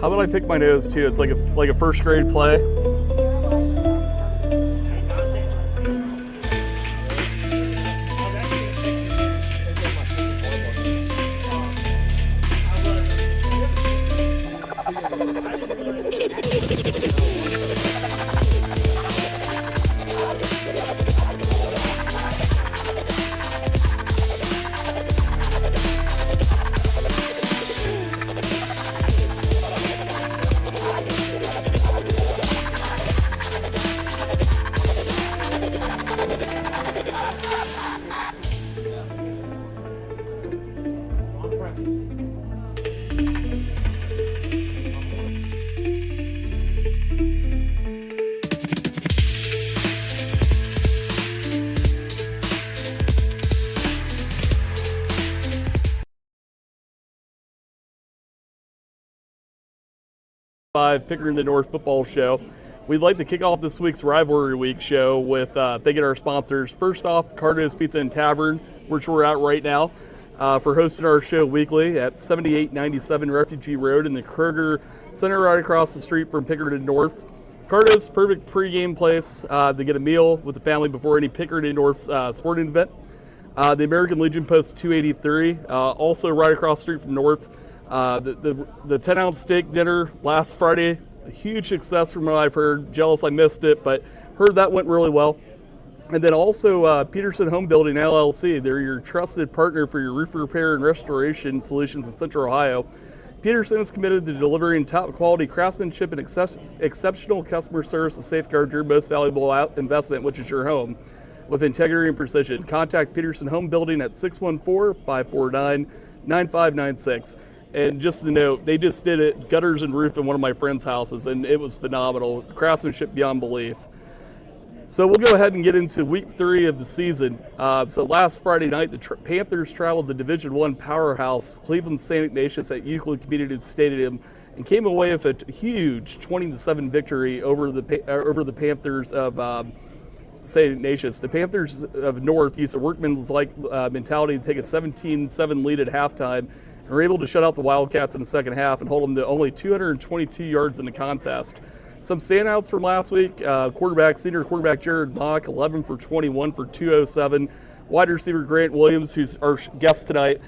How about I pick my nose too? It's like a first grade play. Pickerington North football show. We'd like to kick off this week's Rivalry Week show with thanking our sponsors. First off, Cardo's Pizza and Tavern, which we're at right now, for hosting our show weekly at 7897 Refugee Road in the Kroger Center right across the street from Pickerington North. Cardo's perfect pregame place to get a meal with the family before any Pickerington North sporting event. The American Legion Post 283, also right across the street from North. The 10-ounce steak dinner last Friday, a huge success from what I've heard. Jealous I missed it, but heard that went really well. And then also Peterson Home Building LLC. They're your trusted partner for your roof repair and restoration solutions in Central Ohio. Peterson is committed to delivering top quality craftsmanship and exceptional customer service to safeguard your most valuable investment, which is your home, with integrity and precision. Contact Peterson Home Building at 614-549-9596. And just to note, they just did it, gutters and roof in one of my friend's houses, and it was phenomenal. Craftsmanship beyond belief. So we'll go ahead and get into week 3 of the season. So last Friday night, the Panthers traveled to Division I powerhouse Cleveland St. Ignatius at Euclid Community Stadium and came away with a huge 20-7 victory over the Panthers of St. Ignatius. The Panthers of North used a workman's-like mentality to take a 17-7 lead at halftime and were able to shut out the Wildcats in the second half and hold them to only 222 yards in the contest. Some standouts from last week, senior quarterback Jared Mock, 11 for 21 for 207. Wide receiver Grant Williams, who's our guest tonight,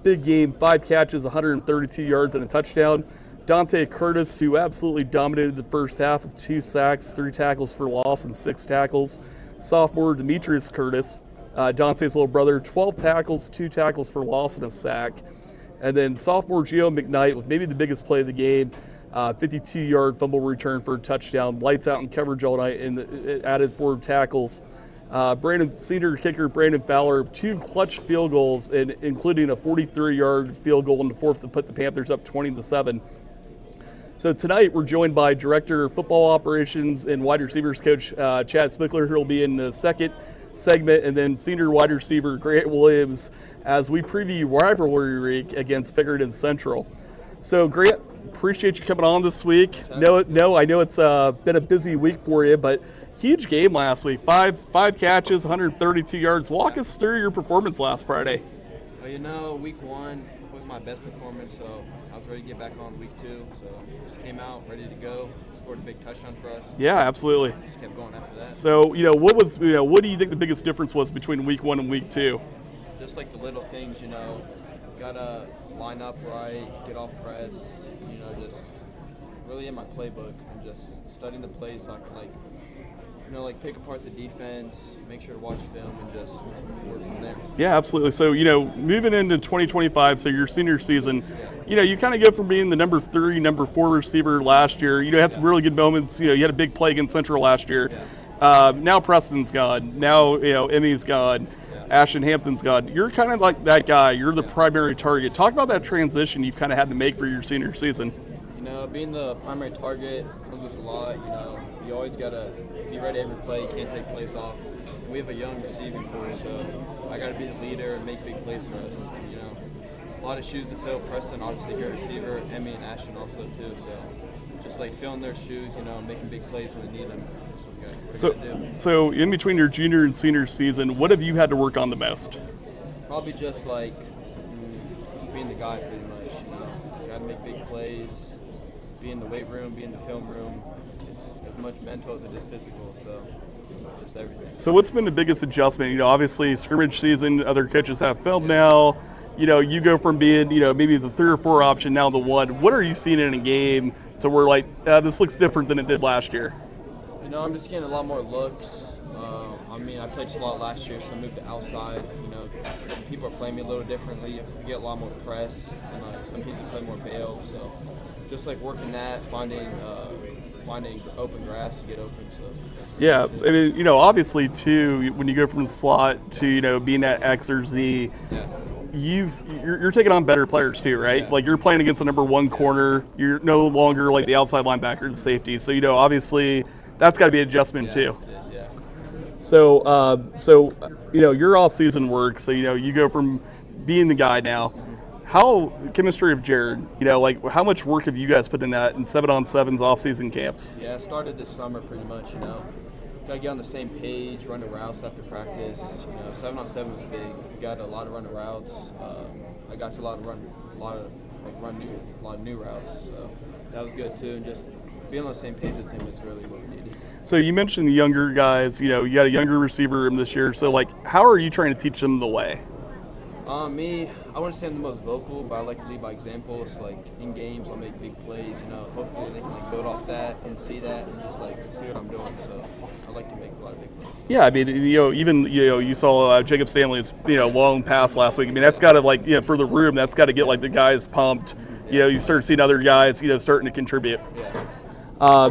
big game, 5 catches, 132 yards and a touchdown. Dante Curtis, who absolutely dominated the first half with 2 sacks, 3 tackles for loss, and 6 tackles. Sophomore Demetrius Curtis, Dante's little brother, 12 tackles, 2 tackles for loss, and a sack. And then sophomore Gio McKnight with maybe the biggest play of the game, 52-yard fumble return for a touchdown, lights out in coverage all night, and it added 4 tackles. Senior kicker Brandon Fowler, 2 clutch field goals, including a 43-yard field goal in the fourth to put the Panthers up 20-7. So tonight we're joined by Director of Football Operations and Wide Receivers Coach Chad Spickler, who will be in the second segment, and then senior wide receiver Grant Williams as we preview Rivalry Week against Pickerington Central. So Grant, appreciate you coming on this week. I know it's been a busy week for you, but huge game last week. Five catches, 132 yards. Walk us through your performance last Friday. Well, week 1 was my best performance, so I was ready to get back on week 2. So just came out ready to go. Scored a big touchdown for us. Yeah, absolutely. Just kept going after that. So, what do you think the biggest difference was between week 1 and week 2? Just like the little things, gotta line up right, get off press, just really in my playbook and just studying the plays so I can pick apart the defense, make sure to watch film, and just work from there. Yeah, absolutely. So, moving into 2025, so your senior season, you kind of go from being the number 3, number 4 receiver last year. You had some really good moments. You had a big play against Central last year. Yeah. Now Preston's gone. Now, Emmy's gone. Ashton Hampton's gone. You're kind of like that guy. You're the primary target. Talk about that transition you've kind of had to make for your senior season. Being the primary target comes with a lot. You always got to be ready every play. You can't take plays off. And we have a young receiving core, so I got to be the leader and make big plays for us. A lot of shoes to fill. Preston, obviously, a great receiver. Emmy and Ashton also, too. So just filling their shoes, making big plays when they need them. So in between your junior and senior season, what have you had to work on the most? Probably just being the guy, pretty much. Got to make big plays, be in the weight room, be in the film room. It's as much mental as it is physical, so just everything. So what's been the biggest adjustment? Obviously scrimmage season, other coaches have film now. You go from being, maybe the 3 or 4 option now the 1. What are you seeing in a game to where this looks different than it did last year? I'm just getting a lot more looks. I played slot last year, so I moved to outside. People are playing me a little differently. You get a lot more press, and some people play more bail. So just working that, finding open grass to get open. So yeah, obviously too, when you go from the slot to being that X or Z, yeah. You're taking on better players too, right? Yeah. You're playing against the number 1 corner. You're no longer the outside linebacker, the safety. So obviously that's got to be an adjustment too. It is, yeah. So your off-season work. So you go from being the guy now. How chemistry of Jared? How much work have you guys put in that in 7-on-7s off-season camps? Yeah, I started this summer pretty much. Got to get on the same page, run the routes after practice. 7-on-7 is big. We got a lot of running routes. I got to a lot of new routes. So that was good too, and just being on the same page with him is really what we needed. So you mentioned the younger guys. You got a younger receiver this year. So how are you trying to teach them the way? Me, I wouldn't say I'm the most vocal, but I like to lead by example. It's in games, I'll make big plays. Hopefully they can build off that and see that and just see what I'm doing. So I like to make a lot of big plays. Yeah, even you saw Jacob Stanley's long pass last week. That's got to for the room, that's got to get the guys pumped. You start seeing other guys starting to contribute. Yeah.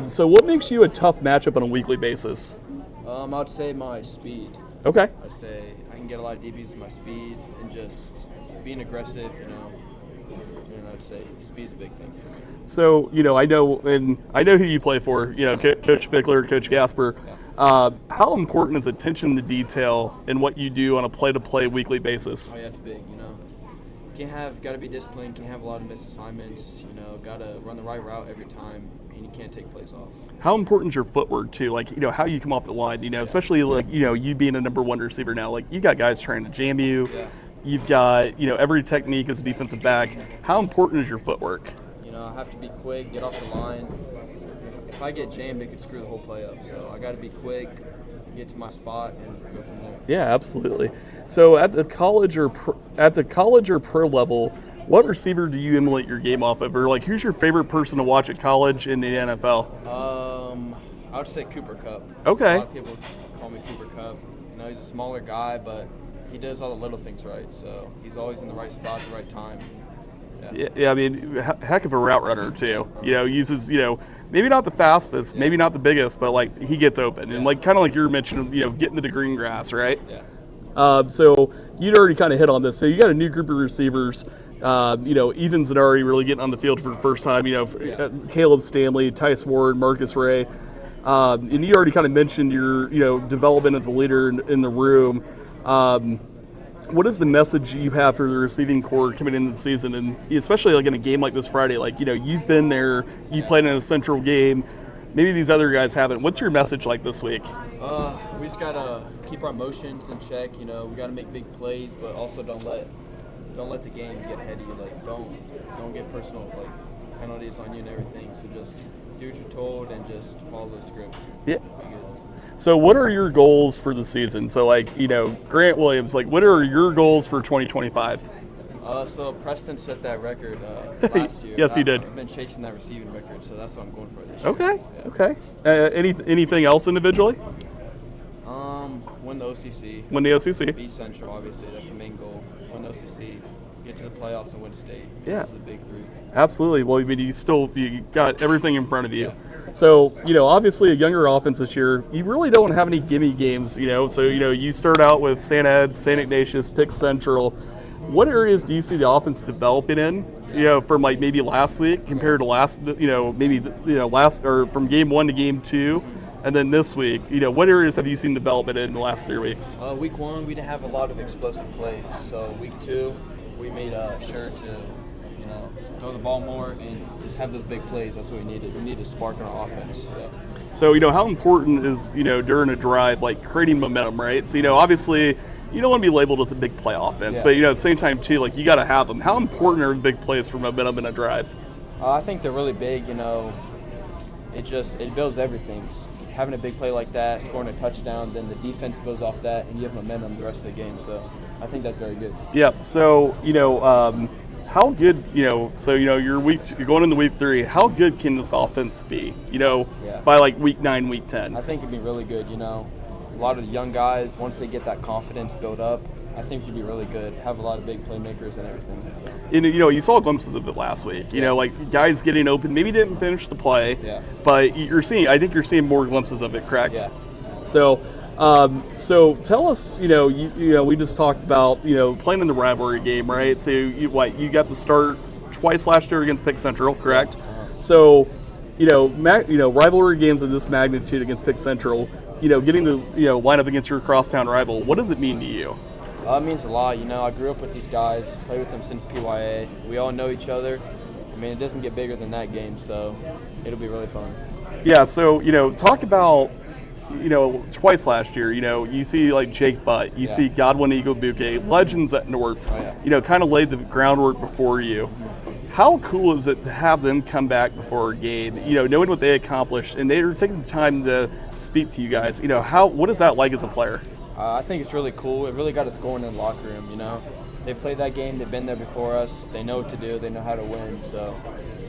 So what makes you a tough matchup on a weekly basis? I would say my speed. Okay. I'd say I can get a lot of DBs with my speed and just being aggressive, I'd say speed's a big thing. So, I know who you play for, Coach Spickler, Coach Gasper. Yeah. How important is attention to detail in what you do on a play-to-play weekly basis? Oh, yeah, it's big, got to be disciplined, can't have a lot of missed assignments, got to run the right route every time, and you can't take plays off. How important is your footwork too? How you come off the line, especially you being a number 1 receiver now, you got guys trying to jam you. Yeah. You've got, every technique as a defensive back. How important is your footwork? I have to be quick, get off the line. If I get jammed, it could screw the whole play up. So I got to be quick, get to my spot, and go from there. Yeah, absolutely. So at the college or pro level, what receiver do you emulate your game off of? Or who's your favorite person to watch at college in the NFL? I would say Cooper Kupp. Okay. A lot of people call me Cooper Kupp. He's a smaller guy, but he does all the little things right. So he's always in the right spot at the right time. Yeah, heck of a route runner too. Uses, maybe not the fastest, maybe not the biggest, but he gets open. And kind of like you were mentioning, getting to the green grass, right? Yeah. So you'd already kind of hit on this. So you got a new group of receivers. Ethan Zanari really getting on the field for the first time. Caleb Stanley, Tice Ward, Marcus Ray. And you already kind of mentioned your, development as a leader in the room. What is the message you have for the receiving corps coming into the season, and especially in a game like this Friday? You've been there, you played in a central game. Maybe these other guys haven't. What's your message this week? We just gotta keep our emotions in check. We gotta make big plays, but also don't let the game get ahead of you. Don't get personal penalties on you and everything. So just do what you're told and just follow the script. Yeah. So what are your goals for the season? So Grant Williams, what are your goals for 2025? So Preston set that record last year. Yes, he did. I've been chasing that receiving record, so that's what I'm going for this year. Okay. Okay. Anything else individually? Win the OCC. Win the OCC. Be Central, obviously. That's the main goal. Win the OCC. Get to the playoffs and win state. Yeah. That's the big 3. Absolutely. Well, you got everything in front of you. Yeah. So, obviously a younger offense this year, you really don't have any gimme games, So, you start out with St. Ed, St. Ignatius, Pick Central. What areas do you see the offense developing in, from maybe last week compared to last, last, or from game 1 to game 2? And then this week, what areas have you seen development in the last 3 weeks? Week 1, we didn't have a lot of explosive plays. So week 2, we made sure to, throw the ball more and just have those big plays. That's what we needed. We needed a spark in our offense. So, how important is, during a drive, creating momentum, right? So, obviously, you don't want to be labeled as a big play offense, but, at the same time, too, you got to have them. How important are big plays for momentum in a drive? I think they're really big. It builds everything. Having a big play like that, scoring a touchdown, then the defense builds off that, and you have momentum the rest of the game. So I think that's very good. Yeah. So how good you're going into week 3. How good can this offense be? By like week 9, week 10. I think it'd be really good. A lot of the young guys, once they get that confidence built up, I think it'd be really good. Have a lot of big playmakers and everything. So. And you saw glimpses of it last week. Like guys getting open, maybe didn't finish the play, but I think you're seeing more glimpses of it. Correct? Yeah. So tell us, we just talked about, playing in the rivalry game, right? So you got the start twice last year against Pick Central, correct? So, rivalry games of this magnitude against Pick Central, getting to, line up against your crosstown rival, what does it mean to you? It means a lot. I grew up with these guys, played with them since PYA. We all know each other. It doesn't get bigger than that game, so it'll be really fun. Yeah, so, talk about, twice last year, you see like Jake Butt, you see Godwin Igwebuike, legends at North, kind of laid the groundwork before you. How cool is it to have them come back before a game, knowing what they accomplished, and they were taking the time to speak to you guys? What is that like as a player? I think it's really cool. It really got us going in the locker room, They played that game. They've been there before us. They know what to do. They know how to win. So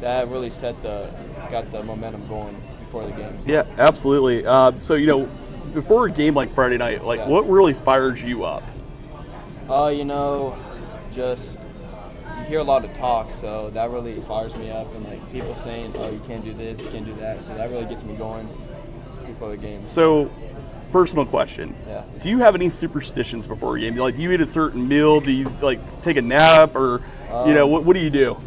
that really got the momentum going before the game. So. Yeah, absolutely. So, before a game like Friday night, what really fires you up? Just you hear a lot of talk, so that really fires me up. And people saying, "Oh, you can't do this, you can't do that." So that really gets me going before the game. So, personal question. Yeah. Do you have any superstitions before a game? Do you eat a certain meal? Do you take a nap, or what do you do?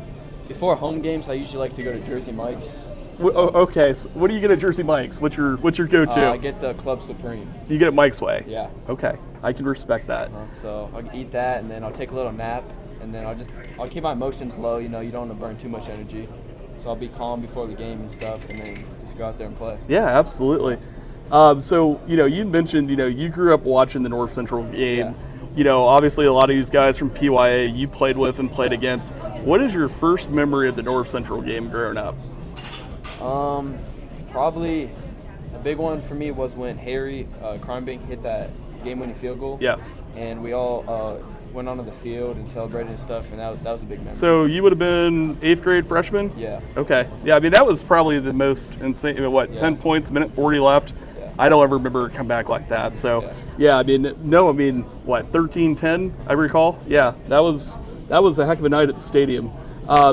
Before home games, I usually like to go to Jersey Mike's. Okay, so what do you get at Jersey Mike's? What's your go-to? I get the Club Supreme. You get it Mike's way? Yeah. Okay, I can respect that. So I'll eat that, and then I'll take a little nap, and then I'll keep my emotions low. You don't want to burn too much energy. So I'll be calm before the game and stuff, and then just go out there and play. Yeah, absolutely. So, you mentioned, you grew up watching the North Central game. Yeah. Obviously a lot of these guys from PYA you played with and played against. What is your first memory of the North Central game growing up? Probably a big one for me was when Harry Cronbink hit that game-winning field goal. Yes. And we all went onto the field and celebrated and stuff, and that was a big memory. So you would have been 8th grade freshman? Yeah. Okay. Yeah, that was probably the most insane, 10 points, minute 40 left. Yeah. I don't ever remember a comeback like that. So, 13-10, I recall. Yeah, that was a heck of a night at the stadium.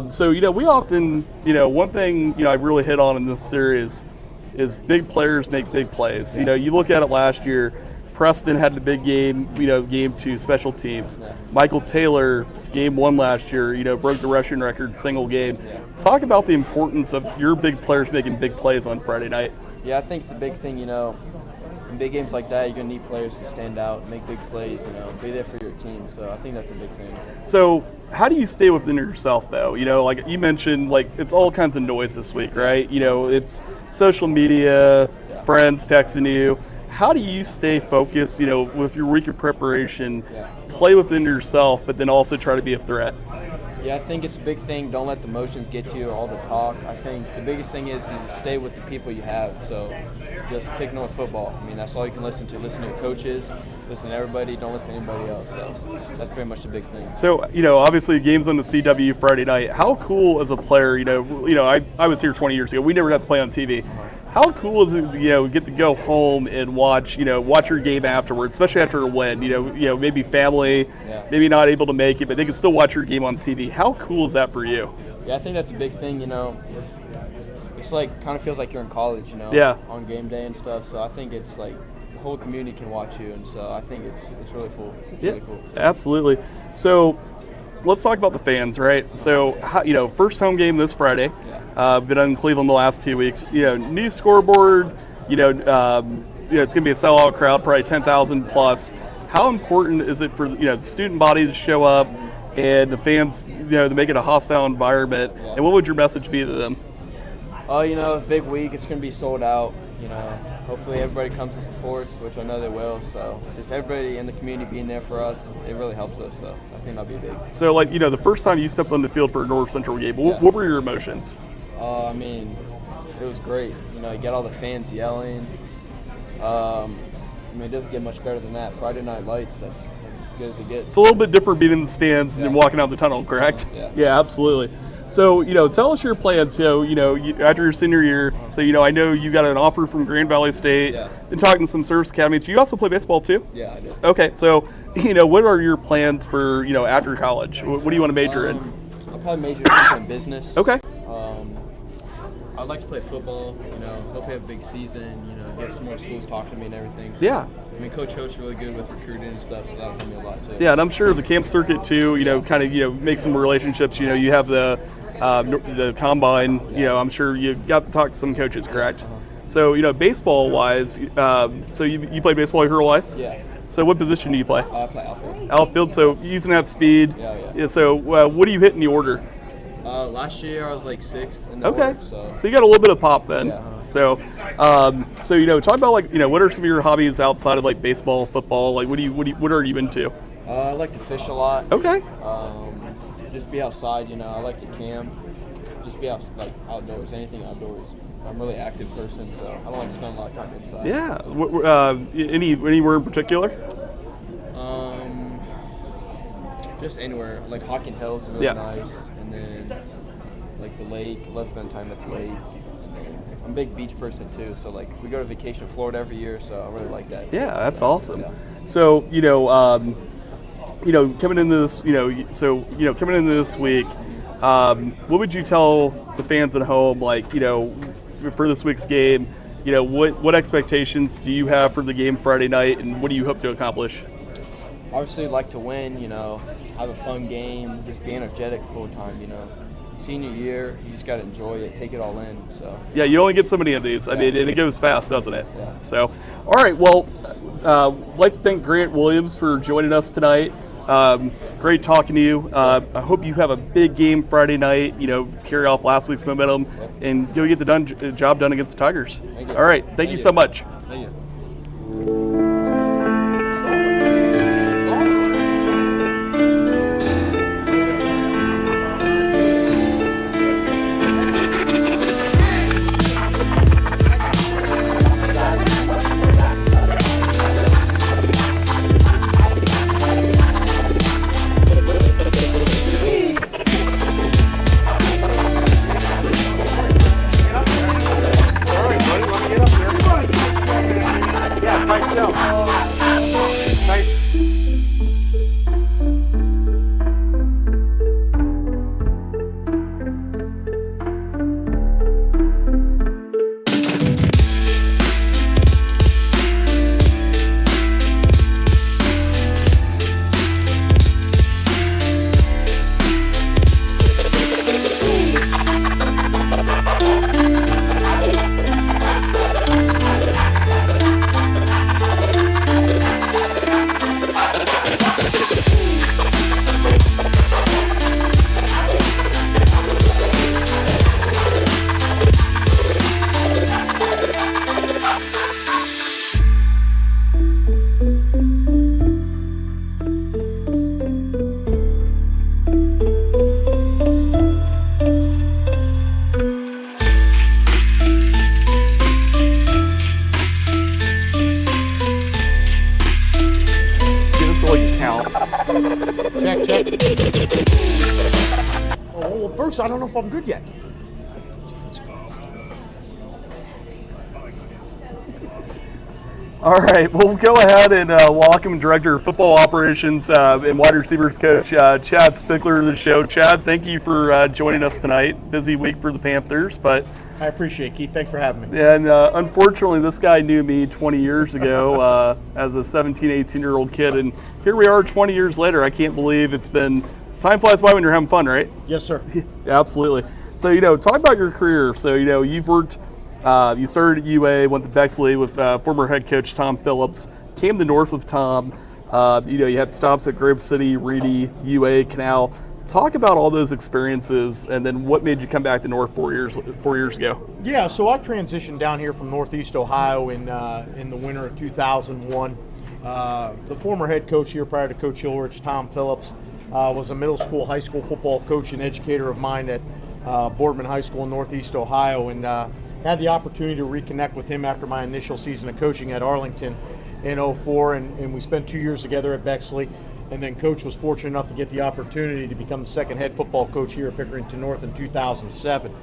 So, we often, one thing, I've really hit on in this series is big players make big plays. Yeah. You look at it last year, Preston had the big game, game 2 special teams. Yeah. Michael Taylor, game 1 last year, broke the rushing record single game. Yeah. Talk about the importance of your big players making big plays on Friday night. Yeah, I think it's a big thing, in big games like that, you're going to need players to stand out, make big plays, be there for your team. So I think that's a big thing. So how do you stay within yourself, though? Like you mentioned, it's all kinds of noise this week, right? It's social media, friends texting you. How do you stay focused, with your week of preparation, play within yourself, but then also try to be a threat? Yeah, I think it's a big thing. Don't let the emotions get to you or all the talk. I think the biggest thing is you stay with the people you have. So just pick North football. That's all you can listen to. Listen to your coaches, listen to everybody, don't listen to anybody else. So that's pretty much the big thing. So, obviously games on the CW Friday night. How cool as a player, I was here 20 years ago. We never got to play on TV. How cool is it, get to go home and watch your game afterwards, especially after a win? Maybe family, maybe not able to make it, but they can still watch your game on TV. How cool is that for you? Yeah, I think that's a big thing. It's kind of feels like you're in college, on game day and stuff. So I think it's the whole community can watch you, and so I think it's really cool. It's really cool. Absolutely. So let's talk about the fans, right? So first home game this Friday. Been in Cleveland the last 2 weeks. New scoreboard. It's going to be a sellout crowd, probably 10,000 plus. How important is it for the student body to show up and the fans, to make it a hostile environment? And what would your message be to them? It's a big week. It's going to be sold out. hopefully everybody comes and supports, which I know they will. So just everybody in the community being there for us, it really helps us. So I think that'll be big. So, like, the first time you stepped on the field for a North Central game, what were your emotions? I mean, it was great. You get all the fans yelling. It doesn't get much better than that. Friday Night Lights, that's as good as it gets. It's a little bit different being in the stands than walking out the tunnel, correct? Yeah, absolutely. So, tell us your plans. So, after your senior year, so, I know you got an offer from Grand Valley State and talking to some service academies. You also play baseball too? Yeah, I do. Okay, so, what are your plans for, after college? What do you want to major in? I'll probably major in business. Okay. I'd like to play football, hopefully have a big season, get some more schools talking to me and everything. So, Yeah. Coach Ho's really good with recruiting and stuff, so that'll help me a lot too. Yeah, and I'm sure the camp circuit too, kind of, make some relationships. You have the combine, I'm sure you got to talk to some coaches, correct? So, baseball-wise, so you play baseball your whole life? Yeah. So what position do you play? I play outfield. Outfield, so using that speed. Yeah. So what do you hit in the order? Last year I was like 6th in the Okay, order, so you got a little bit of pop then. Yeah. So, talk about what are some of your hobbies outside of like baseball, football? Like, what are you into? I like to fish a lot. Okay. Just be outside, I like to camp. Just be outdoors, anything outdoors. I'm a really active person, so I don't like to spend a lot of time inside. Yeah. Anywhere in particular? Just anywhere. Like Hocking Hills is really nice, and then like the lake. Let's spend time at the lake. And then I'm a big beach person too, so like we go to vacation in Florida every year, so I really like that. Yeah, that's awesome. Yeah. So coming into this, coming into this week, what would you tell the fans at home, for this week's game? What expectations do you have for the game Friday night, and what do you hope to accomplish? Obviously, like to win. Have a fun game, just be energetic the whole time. Senior year, you just got to enjoy it, take it all in. So. Yeah, you only get so many of these. I mean, and it goes fast, doesn't it? Yeah. So, all right. Well, I'd like to thank Grant Williams for joining us tonight. Great talking to you. I hope you have a big game Friday night. Carry off last week's momentum and go get the job done against the Tigers. Thank you. All right. Thank you so much. Thank you. Check. Oh, well, Bruce, I don't know if I'm good yet. All right, we'll go ahead and welcome Director of Football Operations and Wide Receivers Coach Chad Spickler to the show. Chad, thank you for joining us tonight. Busy week for the Panthers, but I appreciate it, Keith. Thanks for having me. And unfortunately, this guy knew me 20 years ago as a 17, 18-year-old kid, and here we are 20 years later. I can't believe it's been – time flies by when you're having fun, right? Yes, sir. Yeah, absolutely. So, talk about your career. So, you've worked you started at UA, went to Bexley with former head coach Tom Phillips, came to North with Tom. You had stops at Grove City, Reedy, UA, Canal. talk about all those experiences, and then what made you come back to North 4 years ago. Yeah, so I transitioned down here from Northeast Ohio in the winter of 2001. The former head coach here prior to Coach Ulrich, Tom Phillips, was a middle school, high school football coach and educator of mine at Boardman High School in Northeast Ohio, and had the opportunity to reconnect with him after my initial season of coaching at Arlington in 04, and we spent 2 years together at Bexley. And then Coach was fortunate enough to get the opportunity to become the second head football coach here at Pickerington North in 2007.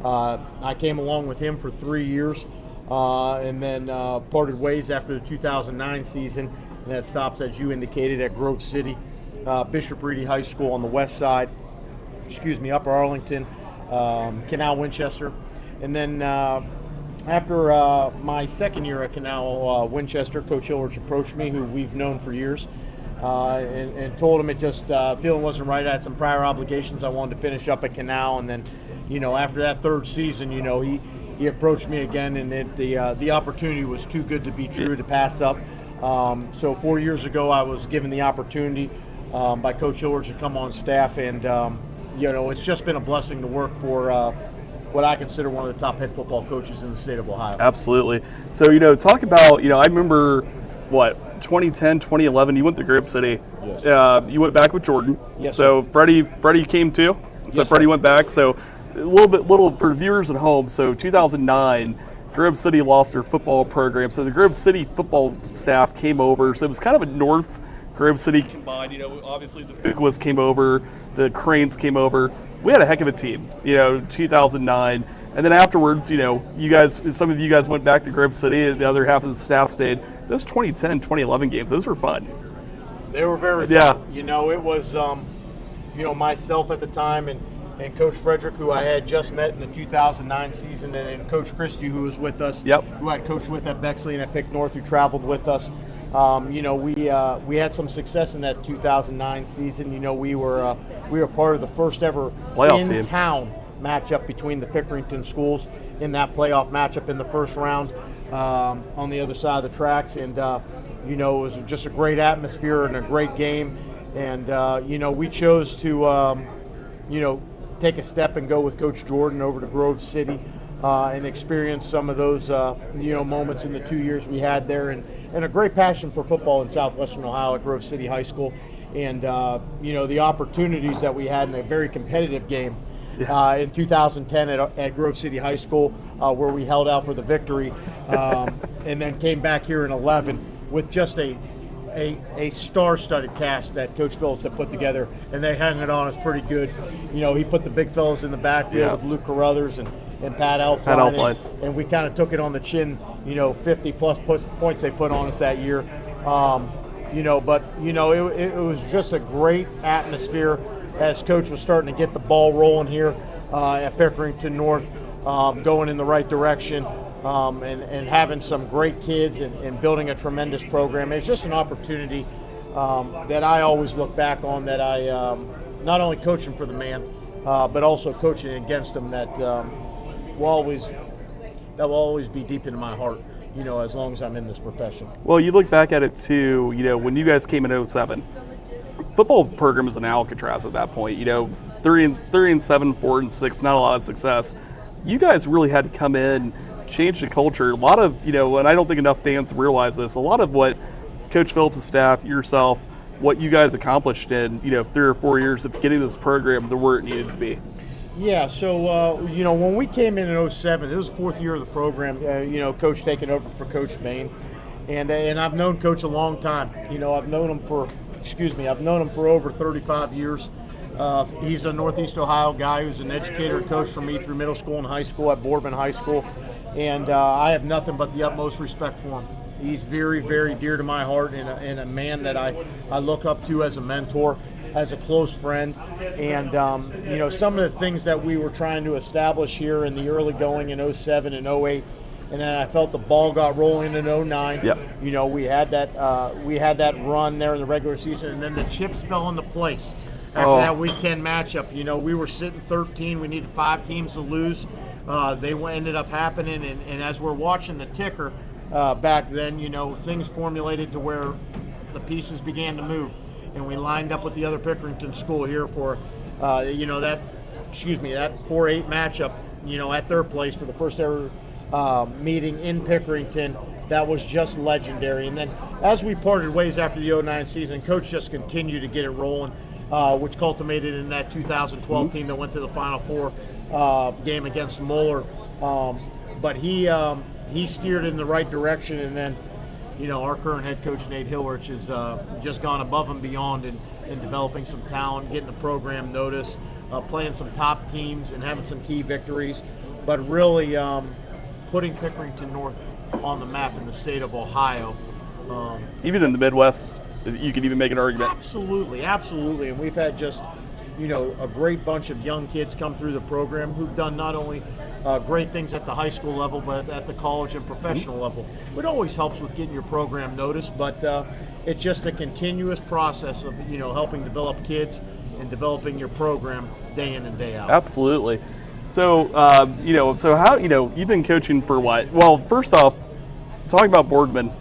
I came along with him for 3 years, and then parted ways after the 2009 season. And that stops, as you indicated, at Grove City, Bishop Reedy High School on the west side, Upper Arlington, Canal Winchester. And then after my second year at Canal Winchester, Coach Ulrich approached me, who we've known for years, and told him it just feeling wasn't right. I had some prior obligations I wanted to finish up at Canal, and then, after that third season, he approached me again, and the opportunity was too good to be true to pass up. So 4 years ago, I was given the opportunity by Coach Ulrich to come on staff, and it's just been a blessing to work for what I consider one of the top head football coaches in the state of Ohio. Absolutely. So, talk about, I remember, 2010, 2011, you went to Grove City. Yes. You went back with Jordan. Yes, so Freddie came too. So Yes, Freddie sir. went back. So a little for viewers at home. So 2009, Grove City lost their football program. So the Grove City football staff came over. So it was kind of a North Grove City combined. Obviously the Fuquas came over, the Cranes came over. We had a heck of a team, 2009. And then afterwards, some of you guys went back to Grove City, and the other half of the staff stayed. Those 2010, 2011 games, those were fun. They were very fun. It was, myself at the time and Coach Frederick, who I had just met in the 2009 season, and Coach Christie, who was with us, who I coached with at Bexley and at Pick North, who traveled with us. We had some success in that 2009 season. We were part of the first ever in-town matchup between the Pickerington schools in that playoff matchup in the first round on the other side of the tracks. And, it was just a great atmosphere and a great game. And, we chose to, take a step and go with Coach Jordan over to Grove City and experience some of those, moments in the 2 years we had there. And a great passion for football in Southwestern Ohio at Grove City High School. And, the opportunities that we had in a very competitive game in 2010 at Grove City High School, where we held out for the victory, and then came back here in 11 with just a star-studded cast that Coach Phillips had put together, and they hung it on us pretty good. He put the big fellas in the backfield with Luke Carruthers and Pat Elfline, and we kind of took it on the chin, 50-plus points they put on us that year. It was just a great atmosphere as Coach was starting to get the ball rolling here at Pickerington North, going in the right direction, and having some great kids and building a tremendous program. It's just an opportunity that I always look back on, that I not only coaching for the man, but also coaching against him, that will always be deep into my heart, as long as I'm in this profession. Well, you look back at it too, when you guys came in 07, football program was an Alcatraz at that point. 3-7, 4-6, not a lot of success. You guys really had to come in, change the culture. A lot of, and I don't think enough fans realize this, a lot of what Coach Phillips' staff, yourself, what you guys accomplished in, 3 or 4 years of getting this program to where it needed to be. Yeah, so, when we came in 07, it was the fourth year of the program, Coach taking over for Coach Bain. And I've known Coach a long time. I've known him for over 35 years. He's a Northeast Ohio guy who's an educator and coach for me through middle school and high school at Boardman High School. And I have nothing but the utmost respect for him. He's very, very dear to my heart, and a man that I look up to as a mentor, as a close friend. And, some of the things that we were trying to establish here in the early going in 07 and 08, and then I felt the ball got rolling in 09. Yep. We had that run there in the regular season, and then the chips fell into place after that Week 10 matchup. We were sitting 13. We needed 5 teams to lose. They ended up happening, and as we're watching the ticker back then, things formulated to where the pieces began to move, and we lined up with the other Pickerington school here for that 4-8 matchup, at their place for the first ever meeting in Pickerington, that was just legendary. And then as we parted ways after the 09 season, Coach just continued to get it rolling, which culminated in that 2012 team that went to the Final Four game against Moeller. But he steered in the right direction, and then our current head coach Nate Hilrich has just gone above and beyond in developing some talent, getting the program noticed, playing some top teams and having some key victories, but really putting Pickerington North on the map in the state of Ohio. Even in the Midwest, you could even make an argument. Absolutely. And we've had just a great bunch of young kids come through the program who've done not only great things at the high school level, but at the college and professional level. It always helps with getting your program noticed, but it's just a continuous process of helping develop kids and developing your program day in and day out. Absolutely. So so how you've been coaching for what? Well, first off, talking about Boardman,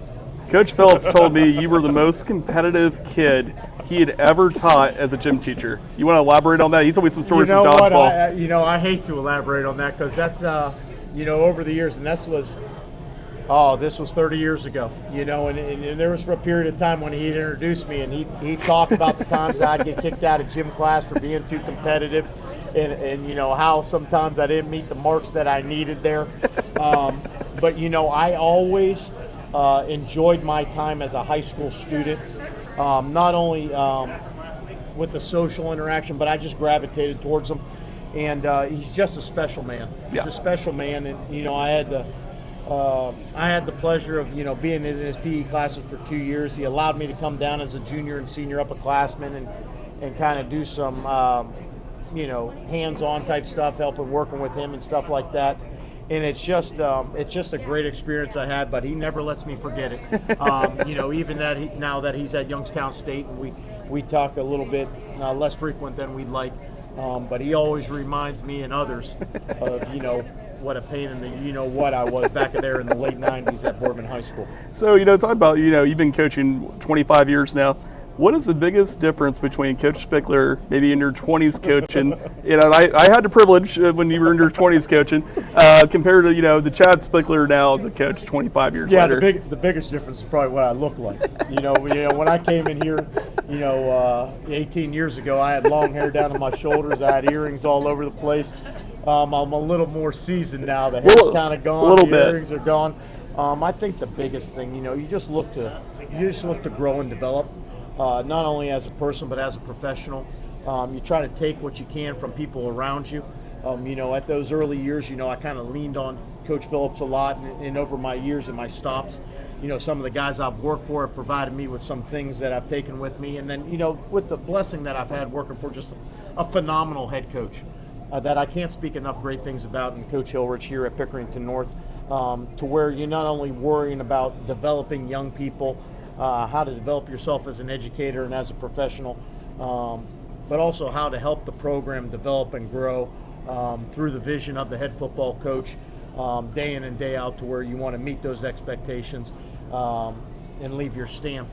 Coach Phillips told me you were the most competitive kid he had ever taught as a gym teacher. You want to elaborate on that? He told me some stories from dodgeball. I hate to elaborate on that because that's over the years, and this was 30 years ago. And there was for a period of time when he'd introduced me, and he talked about the times I'd get kicked out of gym class for being too competitive, and how sometimes I didn't meet the marks that I needed there. But I always enjoyed my time as a high school student, not only with the social interaction, but I just gravitated towards him. And he's just a special man. He's a special man, and I had the pleasure of being in his PE classes for 2 years. He allowed me to come down as a junior and senior upperclassman and kind of do some hands-on type stuff, working with him and stuff like that. And it's just a great experience I had, but he never lets me forget it. Even now that he's at Youngstown State, and we talk a little bit less frequent than we'd like, but he always reminds me and others of what a pain in the what I was back there in the late 90s at Boardman High School. So talk about you've been coaching 25 years now. What is the biggest difference between Coach Spickler, maybe in your 20s coaching, I had the privilege when you were in your 20s coaching, compared to, the Chad Spickler now as a coach 25 years later? Yeah, the biggest difference is probably what I look like. When I came in here, 18 years ago, I had long hair down to my shoulders. I had earrings all over the place. I'm a little more seasoned now. The hair's kind of gone. The earrings are gone. I think the biggest thing, you just look to grow and develop. Not only as a person, but as a professional. You try to take what you can from people around you. At those early years, I kind of leaned on Coach Phillips a lot, and over my years and my stops, some of the guys I've worked for have provided me with some things that I've taken with me. And then, with the blessing that I've had working for just a phenomenal head coach that I can't speak enough great things about, in Coach Hilrich here at Pickerington North, to where you're not only worrying about developing young people, how to develop yourself as an educator and as a professional, but also how to help the program develop and grow through the vision of the head football coach, day in and day out, to where you want to meet those expectations and leave your stamp,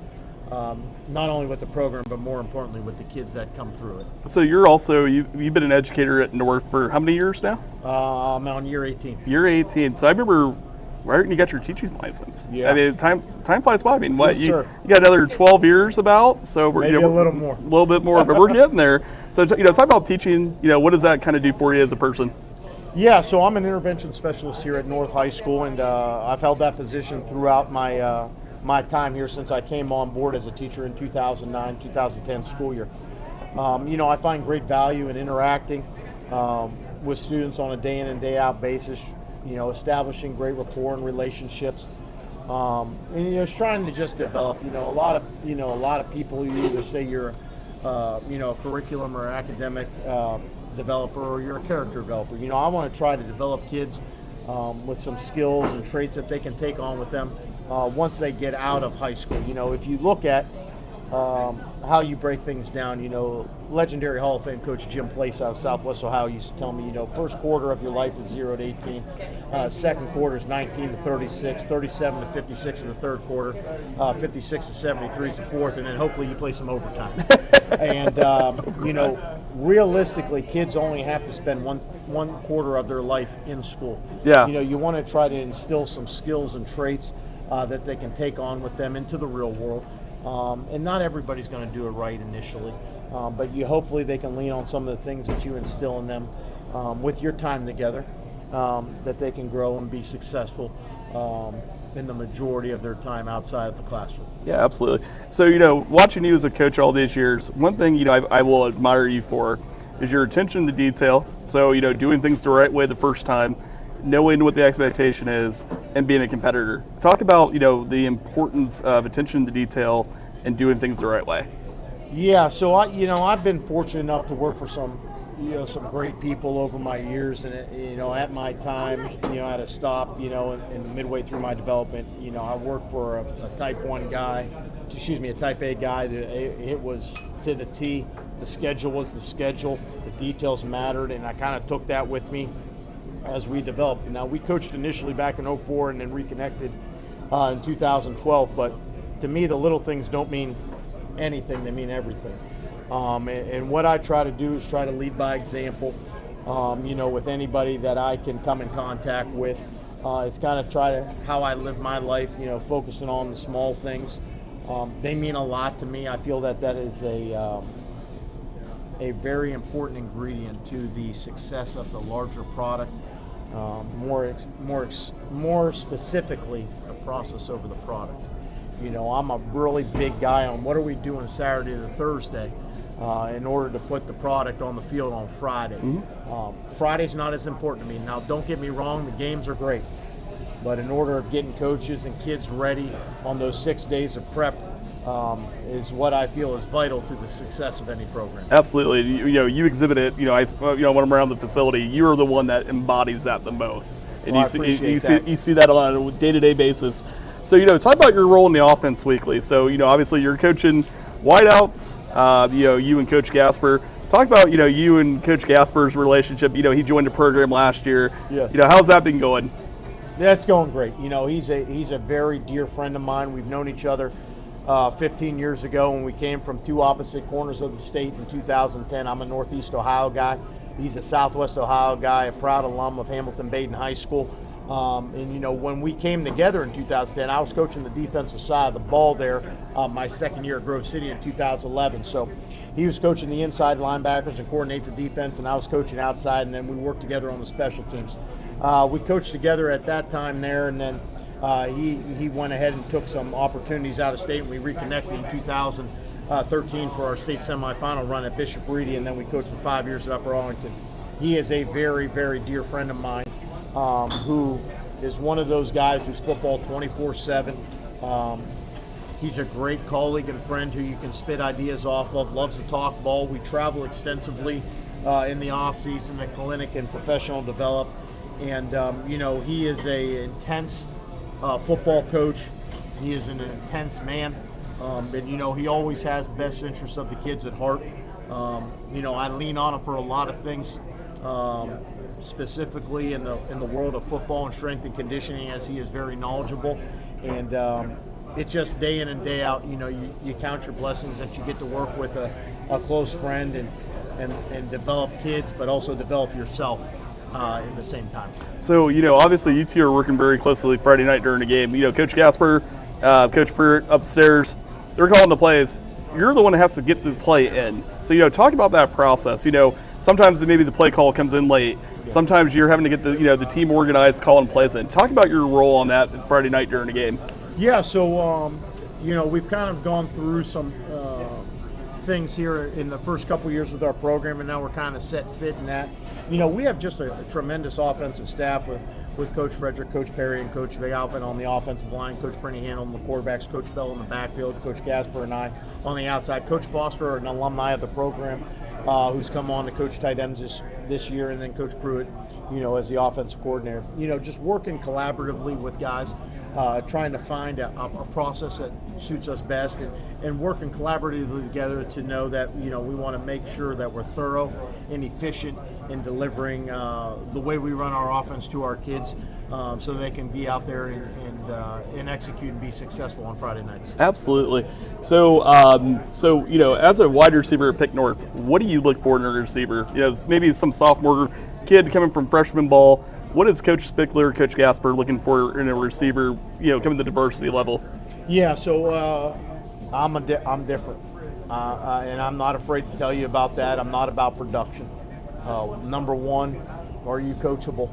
not only with the program, but more importantly with the kids that come through it. So you've been an educator at North for how many years now? I'm on year 18. Year 18. So I remember right when you got your teaching license. Yeah. I mean, time flies by. I mean, what, yes, you got another 12 years about? So we're maybe a little more. A little bit more, but we're getting there. So talk about teaching. What does that kind of do for you as a person? Yeah, so I'm an intervention specialist here at North High School, and I've held that position throughout my time here since I came on board as a teacher in 2009-2010 school year. I find great value in interacting with students on a day in and day out basis. Establishing great rapport and relationships, and trying to just develop. A lot of people, you either say you're, a curriculum or academic developer, or you're a character developer. I want to try to develop kids with some skills and traits that they can take on with them once they get out of high school. If you look at how you break things down, legendary Hall of Fame coach Jim Place out of Southwest Ohio used to tell me, first quarter of your life is 0 to 18, second quarter is 19 to 36, 37 to 56 in the third quarter, 56 to 73 is the fourth, and then hopefully you play some overtime. And realistically, kids only have to spend one quarter of their life in school. Yeah. You want to try to instill some skills and traits that they can take on with them into the real world. And not everybody's going to do it right initially, but hopefully they can lean on some of the things that you instill in them with your time together, that they can grow and be successful in the majority of their time outside of the classroom. Yeah, absolutely. So, watching you as a coach all these years, one thing, I will admire you for is your attention to detail. So, doing things the right way the first time, knowing what the expectation is, and being a competitor. Talk about, the importance of attention to detail and doing things the right way. Yeah, so I've been fortunate enough to work for some great people over my years, and at my time, at a stop, in midway through my development, I worked for a type A guy. It was to the T. The schedule was the schedule. The details mattered, and I kind of took that with me as we developed. And now we coached initially back in 2004 and then reconnected in 2012. But to me, the little things don't mean anything; they mean everything. And what I try to do is try to lead by example, with anybody that I can come in contact with. It's kind of how I live my life, focusing on the small things. They mean a lot to me. I feel that is a very important ingredient to the success of the larger product. More specifically, the process over the product. I'm a really big guy on what are we doing Saturday to Thursday in order to put the product on the field on Friday. Mm-hmm. Friday's not as important to me. Now, don't get me wrong, the games are great. But in order of getting coaches and kids ready on those 6 days of prep is what I feel is vital to the success of any program. Absolutely. You exhibit it. When I'm around the facility, you're the one that embodies that the most. And I appreciate that. You see that on a day-to-day basis. So, talk about your role in the offense weekly. So, obviously you're coaching wideouts, you and Coach Gasper. Talk about, you and Coach Gasper's relationship. He joined the program last year. Yes. How's that been going? That's going great. He's a very dear friend of mine. We've known each other 15 years ago when we came from two opposite corners of the state in 2010. I'm a Northeast Ohio guy. He's a Southwest Ohio guy, a proud alum of Hamilton-Baden High School. When we came together in 2010, I was coaching the defensive side of the ball there my second year at Grove City in 2011. So he was coaching the inside linebackers and coordinate the defense, and I was coaching outside, and then we worked together on the special teams. We coached together at that time there, and then he went ahead and took some opportunities out of state, and we reconnected in 2013 for our state semifinal run at Bishop Reedy, and then we coached for 5 years at Upper Arlington. He is a very, very dear friend of mine. Who is one of those guys who's football 24/7. He's a great colleague and friend who you can spit ideas off of, loves to talk ball. We travel extensively in the off-season at clinic and professional develop. And, he is a intense football coach. He is an intense man. And, he always has the best interests of the kids at heart. I lean on him for a lot of things. Specifically in the world of football and strength and conditioning, as he is very knowledgeable, and it's just day in and day out. You count your blessings that you get to work with a close friend and develop kids, but also develop yourself in the same time. So obviously you two are working very closely Friday night during the game. Coach Gasper, Coach Pruitt upstairs, they're calling the plays. You're the one that has to get the play in. So, talk about that process. Sometimes maybe the play call comes in late. Yeah. Sometimes you're having to get the team organized, calling plays in. Talk about your role on that Friday night during the game. Yeah, so, we've kind of gone through some things here in the first couple years with our program, and now we're kind of set fit in that. We have just a tremendous offensive staff with Coach Frederick, Coach Perry, and Coach Alvin on the offensive line, Coach Brenny Handel on the quarterbacks, Coach Bell in the backfield, Coach Gasper and I on the outside. Coach Foster, an alumni of the program, who's come on to coach tight ends this year, and then Coach Pruitt, as the offensive coordinator. Just working collaboratively with guys, trying to find a process that suits us best, and working collaboratively together to know that we want to make sure that we're thorough and efficient in delivering the way we run our offense to our kids, so they can be out there and execute and be successful on Friday nights. Absolutely. So, as a wide receiver at Pick North, what do you look for in a receiver? Maybe some sophomore kid coming from freshman ball. What is Coach Spickler, Coach Gasper looking for in a receiver? Coming to the diversity level. Yeah. So I'm different, and I'm not afraid to tell you about that. I'm not about production. Number one, are you coachable?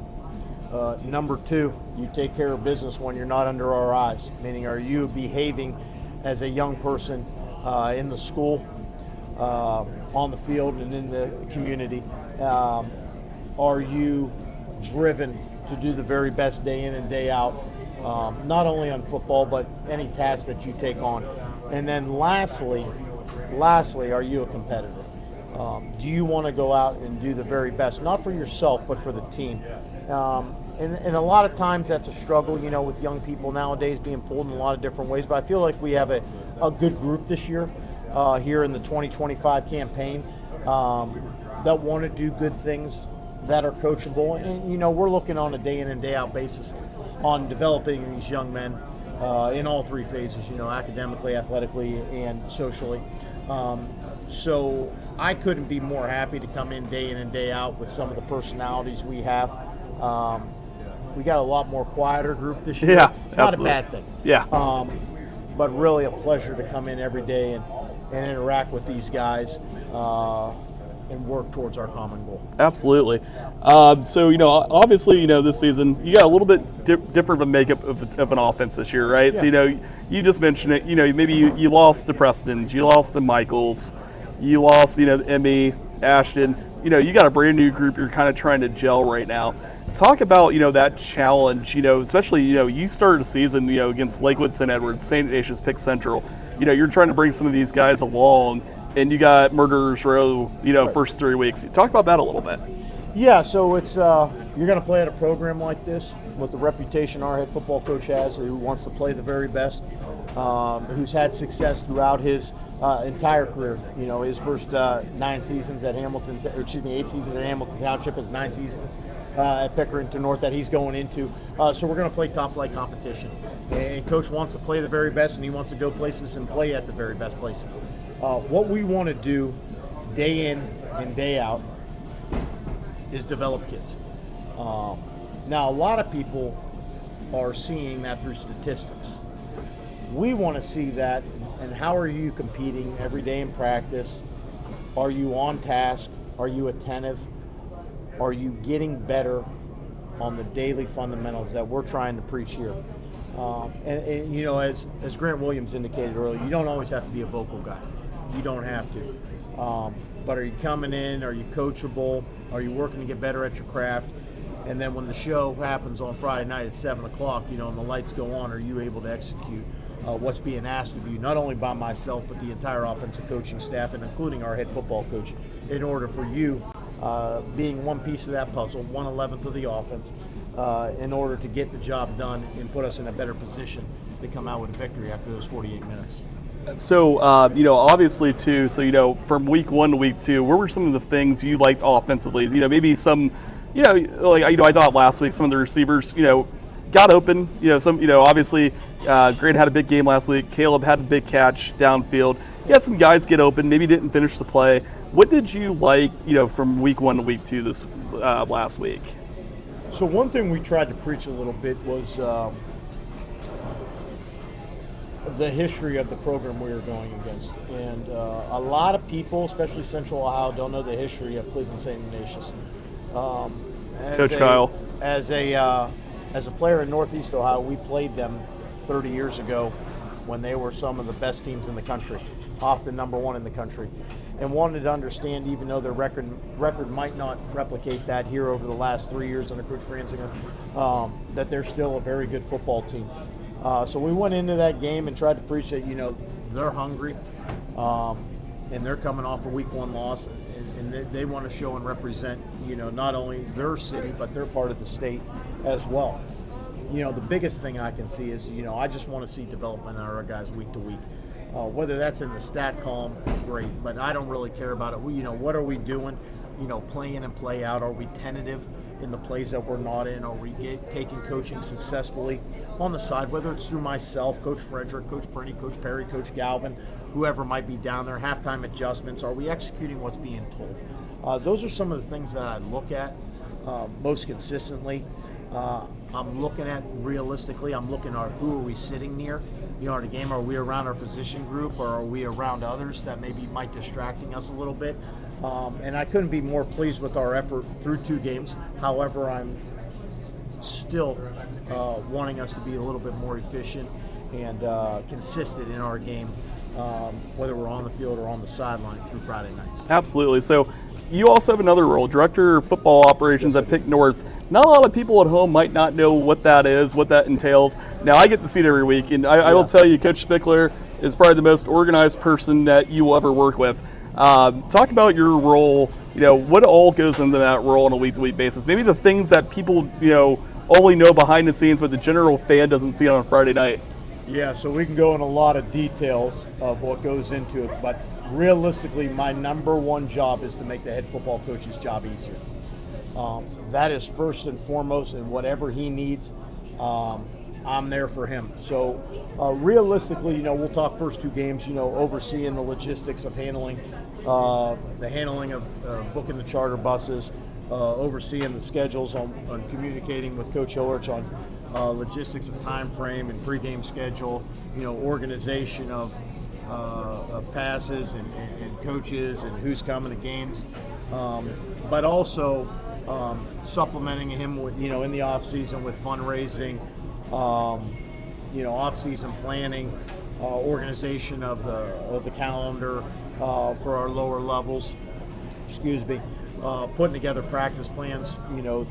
Number two, you take care of business when you're not under our eyes, meaning are you behaving as a young person in the school, on the field, and in the community? Are you driven to do the very best day in and day out, not only on football, but any task that you take on? And then lastly, are you a competitor? Do you want to go out and do the very best, not for yourself, but for the team? And a lot of times that's a struggle, with young people nowadays being pulled in a lot of different ways. But I feel like we have a good group this year here in the 2025 campaign that want to do good things, that are coachable. And, we're looking on a day in and day out basis on developing these young men in all three phases, academically, athletically, and socially. So I couldn't be more happy to come in and day out with some of the personalities we have. We got a lot more quieter group this year. Yeah, not absolutely. a bad thing. Yeah. But really a pleasure to come in every day and interact with these guys and work towards our common goal. Absolutely. Obviously, this season you got a little bit different of a makeup of an offense this year, right? Yeah. So, you just mentioned it. Maybe you lost to Prestons, you lost to Michaels, you lost, Emmy, Ashton. You got a brand new group you're kind of trying to gel right now. Talk about, that challenge, especially, you started a season, against Lakewood, St. Edwards, St. Ignatius, Pick Central. You're trying to bring some of these guys along, and you got Murderers Row, Right. first 3 weeks. Talk about that a little bit. Yeah, so it's you're going to play at a program like this with the reputation our head football coach has, who wants to play the very best, who's had success throughout his entire career. His first 8 seasons at Hamilton Township, his 9 seasons at Pickerington North that he's going into. So we're going to play top flight competition. And Coach wants to play the very best, and he wants to go places and play at the very best places. What we want to do day in and day out is develop kids. Now, a lot of people are seeing that through statistics. We want to see that, and how are you competing every day in practice? Are you on task? Are you attentive? Are you getting better on the daily fundamentals that we're trying to preach here? As Grant Williams indicated earlier, you don't always have to be a vocal guy. You don't have to. But are you coming in? Are you coachable? Are you working to get better at your craft? And then when the show happens on Friday night at 7 o'clock, and the lights go on, are you able to execute what's being asked of you, not only by myself, but the entire offensive coaching staff, and including our head football coach, in order for you, being one piece of that puzzle, 1/11 of the offense, in order to get the job done and put us in a better position to come out with a victory after those 48 minutes. So, obviously, too, from week 1 to week 2, what were some of the things you liked offensively? Maybe some, I thought last week some of the receivers, got open. Obviously, Grant had a big game last week. Caleb had a big catch downfield. You had some guys get open, maybe didn't finish the play. What did you like, from week 1 to week 2 this last week? So one thing we tried to preach a little bit was the history of the program we were going against. And a lot of people, especially Central Ohio, don't know the history of Cleveland St. Ignatius. Coach Kyle. As a player in Northeast Ohio, we played them 30 years ago when they were some of the best teams in the country, often number 1 in the country, and wanted to understand, even though their record might not replicate that here over the last 3 years under Coach Franzinger, that they're still a very good football team. So we went into that game and tried to preach that, they're hungry, and they're coming off a week 1 loss, and they want to show and represent, not only their city, but they're part of the state as well. The biggest thing I can see is, I just want to see development in our guys week to week. Whether that's in the stat column, great, but I don't really care about it. What are we doing? play in and play out? Are we tentative in the plays that we're not in? Are we taking coaching successfully on the side, whether it's through myself, Coach Frederick, Coach Perney, Coach Perry, Coach Galvin, whoever might be down there, halftime adjustments? Are we executing what's being told? Those are some of the things that I look at most consistently. I'm looking at realistically, I'm looking at who are we sitting near, in the game. Are we around our position group, or are we around others that maybe might distracting us a little bit? And I couldn't be more pleased with our effort through 2 games. However, I'm still wanting us to be a little bit more efficient and consistent in our game, whether we're on the field or on the sideline through Friday nights. Absolutely. So you also have another role, Director of Football Operations at Pick North. Not a lot of people at home might not know what that is, what that entails. Now, I get to see it every week, and I will tell you, Coach Spickler is probably the most organized person that you will ever work with. Talk about your role, what all goes into that role on a week-to-week basis. Maybe the things that people, only know behind the scenes, but the general fan doesn't see on a Friday night. Yeah, so we can go in a lot of details of what goes into it, but realistically, my number one job is to make the head football coach's job easier. That is first and foremost, and whatever he needs, I'm there for him. So realistically, we'll talk first 2 games, overseeing the logistics of handling of booking the charter buses, overseeing the schedules on communicating with Coach Hilrich on logistics of time frame and pregame schedule, organization of passes and coaches and who's coming to games, but also supplementing him with, in the off season with fundraising, off season planning, organization of the calendar for our lower levels. Putting together practice plans,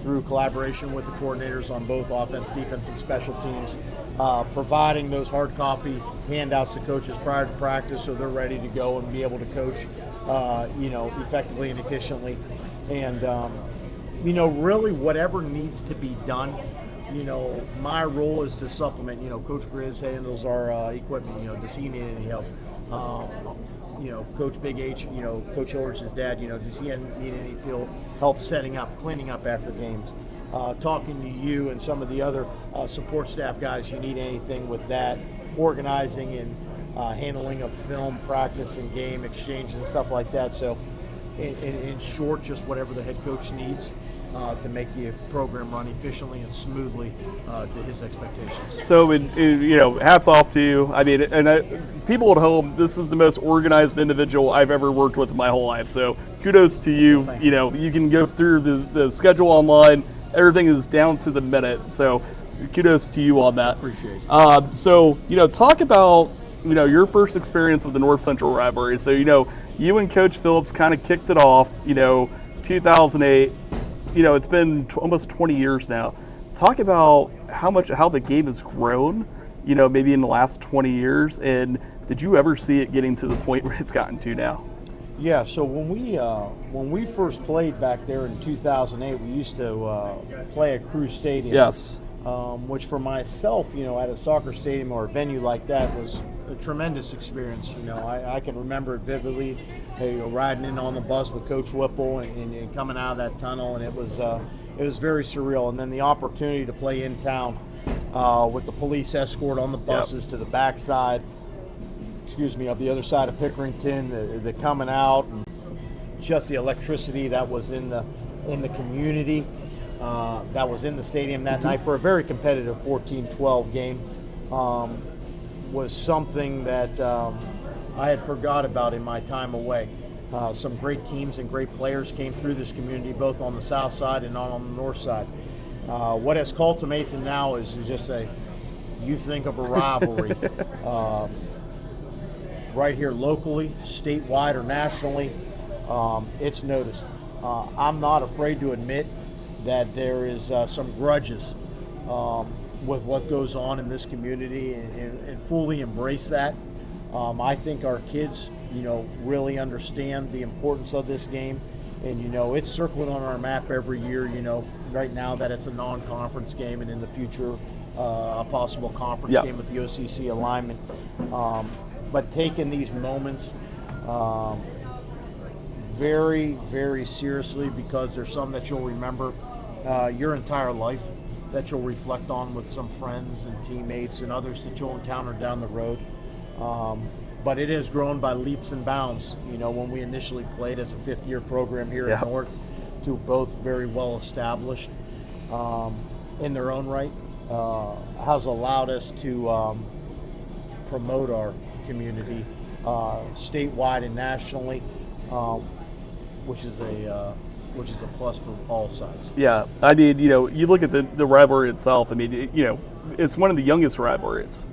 through collaboration with the coordinators on both offense, defense, and special teams, providing those hard copy handouts to coaches prior to practice so they're ready to go and be able to coach, effectively and efficiently. And, really whatever needs to be done, my role is to supplement. Coach Grizz handles our equipment. Does he need any help? Coach Big H, Coach Hilrich's dad, does he need any field help setting up, cleaning up after games? Talking to you and some of the other support staff guys, you need anything with that, organizing and handling of film, practice, and game exchanges and stuff like that. So in short, just whatever the head coach needs to make the program run efficiently and smoothly to his expectations. So, hats off to you. I mean, people at home, this is the most organized individual I've ever worked with in my whole life. So, kudos to you. You can go through the schedule online. Everything is down to the minute. So, kudos to you on that. Appreciate it. So, talk about, your first experience with the North Central rivalry. So, you and Coach Phillips kind of kicked it off, 2008. It's been almost 20 years now. Talk about how the game has grown, maybe in the last 20 years. And did you ever see it getting to the point where it's gotten to now? Yeah. So when we first played back there in 2008, we used to play at Crew Stadium. Yes. Which for myself, at a soccer stadium or a venue like that was a tremendous experience. I can remember it vividly. Riding in on the bus with Coach Whipple and coming out of that tunnel, and it was very surreal. And then the opportunity to play in town with the police escort on the buses to the backside, of the other side of Pickerington, the coming out, and just the electricity that was in the community, that was in the stadium that night for a very competitive 14-12 game, was something that I had forgot about in my time away. Some great teams and great players came through this community, both on the south side and on the north side. What has culminated now is just you think of a rivalry right here locally, statewide, or nationally. It's noticed. I'm not afraid to admit that there is some grudges with what goes on in this community and fully embrace that. I think our kids, really understand the importance of this game. And, it's circled on our map every year, right now that it's a non-conference game, and in the future, a possible conference game with the OCC alignment. But taking these moments, very, very seriously because there's some that you'll remember your entire life, that you'll reflect on with some friends and teammates and others that you'll encounter down the road. But it has grown by leaps and bounds. When we initially played as a fifth-year program here at North, to both very well established in their own right, has allowed us to promote our community statewide and nationally, which is a plus for all sides. Yeah, I mean, you look at the rivalry itself. I mean, it's one of the youngest rivalries,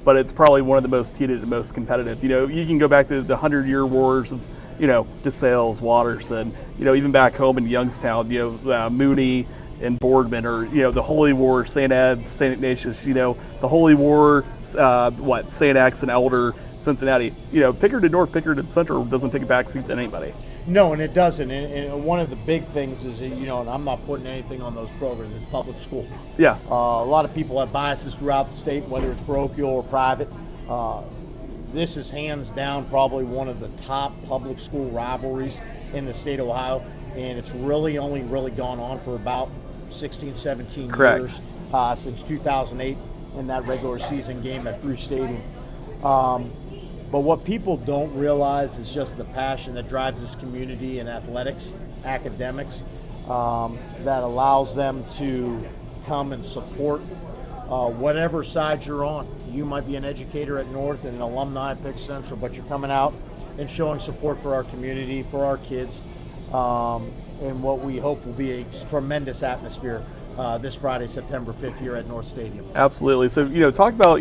but it's probably one of the most heated and most competitive. You can go back to the 100-year wars of, DeSales, Watterson, even back home in Youngstown, Mooney and Boardman, or, the Holy War, St. Ed's, St. Ignatius, the Holy War, St. X and Elder, Cincinnati. Pickerington North, Pickerington Central doesn't take a backseat to anybody. No, and it doesn't. And one of the big things is, and I'm not putting anything on those programs, it's public school. Yeah. A lot of people have biases throughout the state, whether it's parochial or private. This is hands down probably one of the top public school rivalries in the state of Ohio, and it's really only gone on for about 16, 17 Correct. years since 2008 in that regular season game at Bruce Stadium. But what people don't realize is just the passion that drives this community in athletics, academics, that allows them to come and support whatever side you're on. You might be an educator at North and an alumni at Pick Central, but you're coming out and showing support for our community, for our kids, and what we hope will be a tremendous atmosphere this Friday, September 5th here at North Stadium. Absolutely. So, talk about,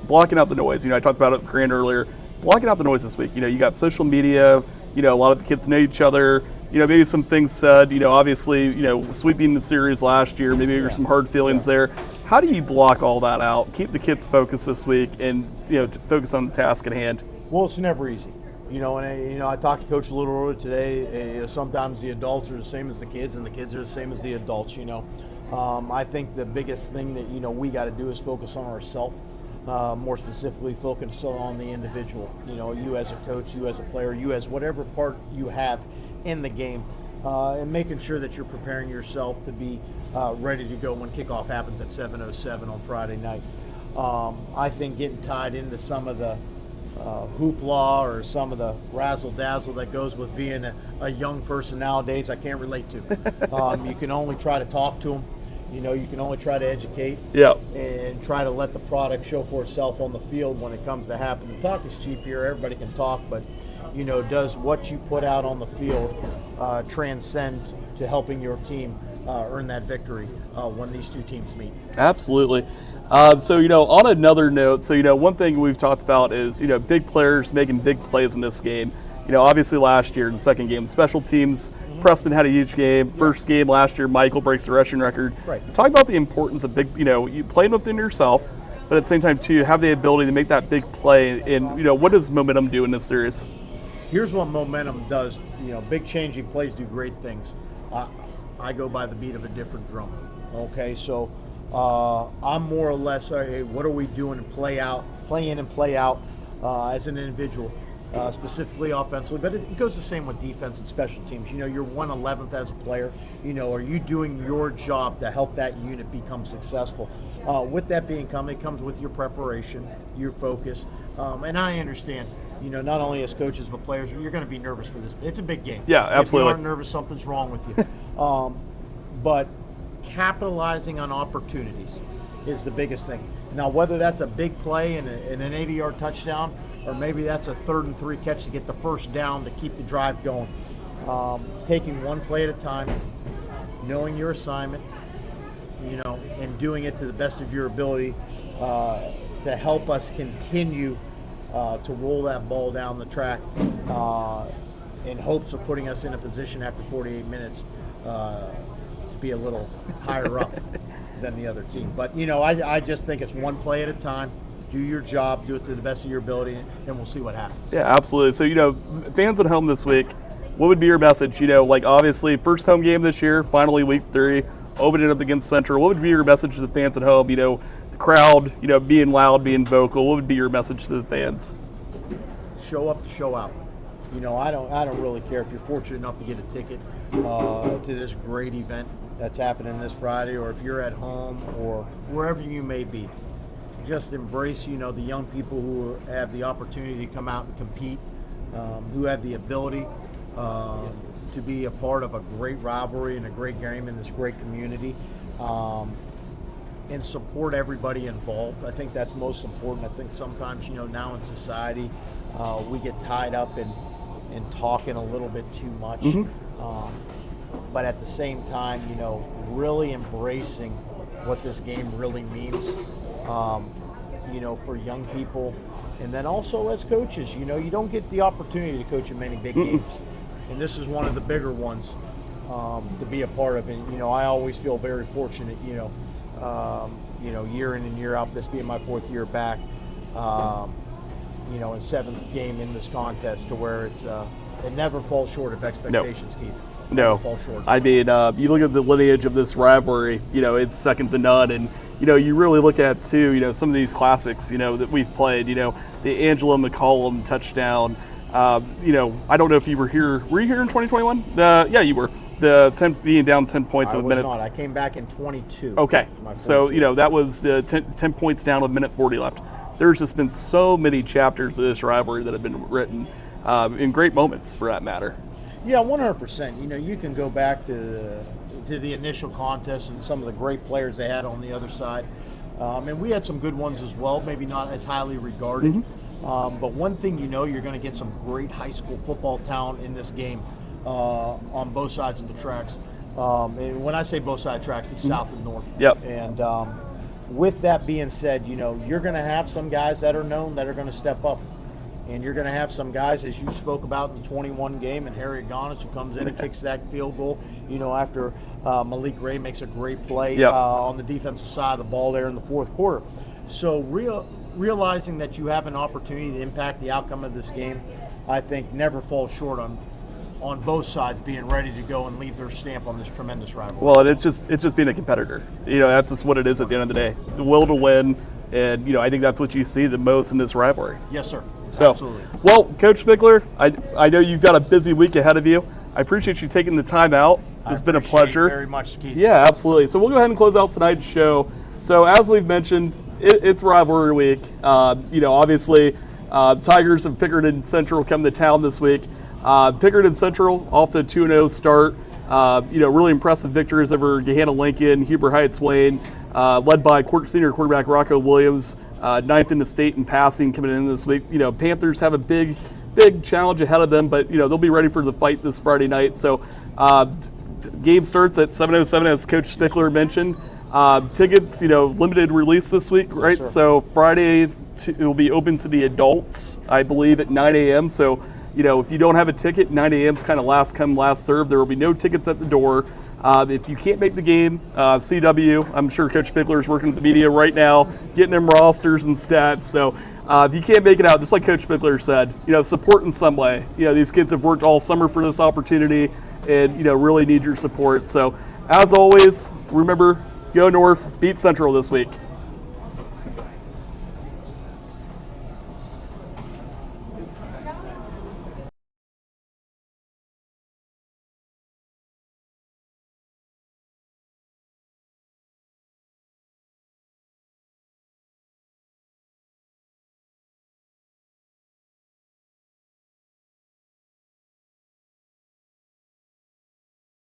blocking out the noise. I talked about it with Grant earlier. Blocking out the noise this week. You got social media. A lot of the kids know each other. Maybe some things said. Obviously, sweeping the series last year. Maybe there's some hard feelings there. How do you block all that out? Keep the kids focused this week, and focus on the task at hand. Well, it's never easy. I talked to Coach a little earlier today. Sometimes the adults are the same as the kids, and the kids are the same as the adults. I think the biggest thing that we got to do is focus on ourselves. More specifically, focus on the individual. You as a coach, you as a player, you as whatever part you have in the game, and making sure that you're preparing yourself to be ready to go when kickoff happens at 7:07 on Friday night. I think getting tied into some of the hoopla or some of the razzle-dazzle that goes with being a young person nowadays, I can't relate to. You can only try to talk to them. You can only try to educate and try to let the product show for itself on the field when it comes to happening. Talk is cheap here. Everybody can talk, but, does what you put out on the field transcend to helping your team earn that victory when these two teams meet? Absolutely. So, on another note, one thing we've talked about is, big players making big plays in this game. Obviously last year in the second game, special teams, Preston had a huge game. First game last year, Michael breaks the rushing record. Right. Talk about the importance of big, you playing within yourself, but at the same time, too, have the ability to make that big play. And, what does momentum do in this series? Here's what momentum does. Big changing plays do great things. I go by the beat of a different drum. Okay, so I'm more or less, hey, what are we doing play in and play out as an individual? Specifically offensively, but it goes the same with defense and special teams. You're 1/11th as a player. Are you doing your job to help that unit become successful? With that being it comes with your preparation, your focus, and I understand. Not only as coaches but players, you're going to be nervous for this. It's a big game. Yeah, absolutely. If you aren't nervous, something's wrong with you. But capitalizing on opportunities is the biggest thing. Now, whether that's a big play and an 80-yard touchdown, or maybe that's a 3rd and 3 catch to get the first down to keep the drive going. Taking one play at a time, knowing your assignment, and doing it to the best of your ability to help us continue to roll that ball down the track in hopes of putting us in a position after 48 minutes to be a little higher up than the other team. But, I just think it's one play at a time. Do your job, do it to the best of your ability, and we'll see what happens. Yeah, absolutely. So, fans at home this week, what would be your message? Obviously, first home game this year, finally week 3, opening up against Central. What would be your message to the fans at home? The crowd, being loud, being vocal. What would be your message to the fans? Show up to show out. I don't really care if you're fortunate enough to get a ticket to this great event that's happening this Friday, or if you're at home or wherever you may be. Just embrace, the young people who have the opportunity to come out and compete, who have the ability to be a part of a great rivalry and a great game in this great community, and support everybody involved. I think that's most important. I think sometimes, now in society, we get tied up in talking a little bit too much. But at the same time, really embracing what this game really means, for young people. And then also as coaches, you don't get the opportunity to coach in many big games. And this is one of the bigger ones to be a part of. And, I always feel very fortunate, year in and year out, this being my 4th year back, and 7th game in this contest, to where it never falls short of expectations, Keith. No, I mean, you look at the lineage of this rivalry, it's second to none. And, you really look at, too, some of these classics, that we've played, the Angela McCollum touchdown. I don't know if you were here. Were you here in 2021? Yeah, you were. Being down 10 points in a minute. I was not. I came back in 22. Okay. So, that was the 10 points down with a minute 40 left. There's just been so many chapters of this rivalry that have been written in great moments, for that matter. Yeah, 100%. You can go back to the initial contest and some of the great players they had on the other side. And we had some good ones as well, maybe not as highly regarded. But one thing you're going to get some great high school football talent in this game on both sides of the tracks. And when I say both side tracks, it's south and north. Yep. And with that being said, you're going to have some guys that are known that are going to step up. And you're going to have some guys, as you spoke about in the 21 game, and Harry Agonis, who comes in and kicks that field goal, after Malik Ray makes a great play on the defensive side of the ball there in the 4th quarter. So realizing that you have an opportunity to impact the outcome of this game, I think never falls short on both sides being ready to go and leave their stamp on this tremendous rivalry. Well, it's just being a competitor. That's just what it is at the end of the day. The will to win, and I think that's what you see the most in this rivalry. Yes, sir. So, absolutely. Well, Coach Spickler, I know you've got a busy week ahead of you. I appreciate you taking the time out. It's been a pleasure. Very much, Keith. Yeah, absolutely. So we'll go ahead and close out tonight's show. So as we've mentioned, it's rivalry week. Obviously, Tigers and Pickerington Central come to town this week. Pickerington Central off to a 2-0 start. Really impressive victories over Gahanna Lincoln, Huber Heights Wayne, led by senior quarterback Rocco Williams, 9th in the state in passing coming in this week. Panthers have a big challenge ahead of them, but they'll be ready for the fight this Friday night. So game starts at 7:07, as Coach Spickler mentioned. Tickets, limited release this week, right? Yes, so Friday it will be open to the adults, I believe, at 9 a.m. So if you don't have a ticket, 9 a.m. is kind of last come, last serve. There will be no tickets at the door. If you can't make the game, CW, I'm sure Coach Spickler is working with the media right now, getting them rosters and stats. So if you can't make it out, just like Coach Spickler said, support in some way. These kids have worked all summer for this opportunity and, really need your support. So as always, remember, go North, beat Central this week.